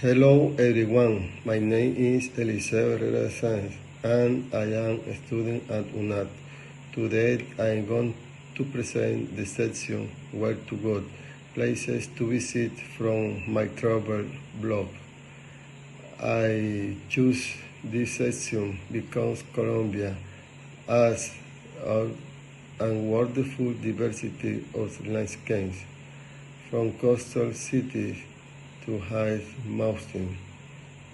Hello everyone, my name is Eliseo Herrera Sáenz and I am a student at UNAT. Today I am going to present the section Where to Go, places to visit from my travel blog. I choose this section because Colombia has a wonderful diversity of landscapes, from coastal cities to high mountains,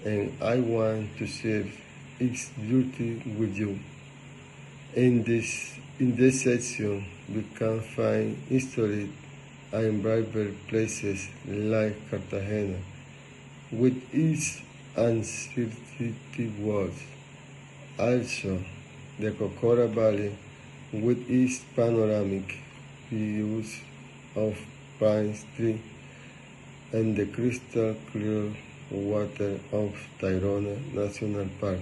and I want to share its beauty with you. In this section, we can find historic and vibrant places like Cartagena, with its ancient walls. Also, the Cocora Valley, with its panoramic views of pine trees and the crystal clear water of Tayrona National Park.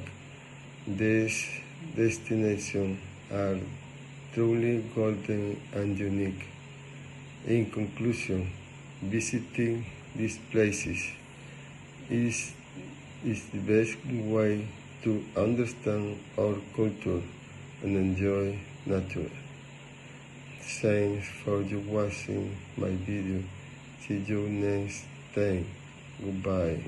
These destinations are truly golden and unique. In conclusion, visiting these places is the best way to understand our culture and enjoy nature. Thanks for watching my video. See you next time. Goodbye.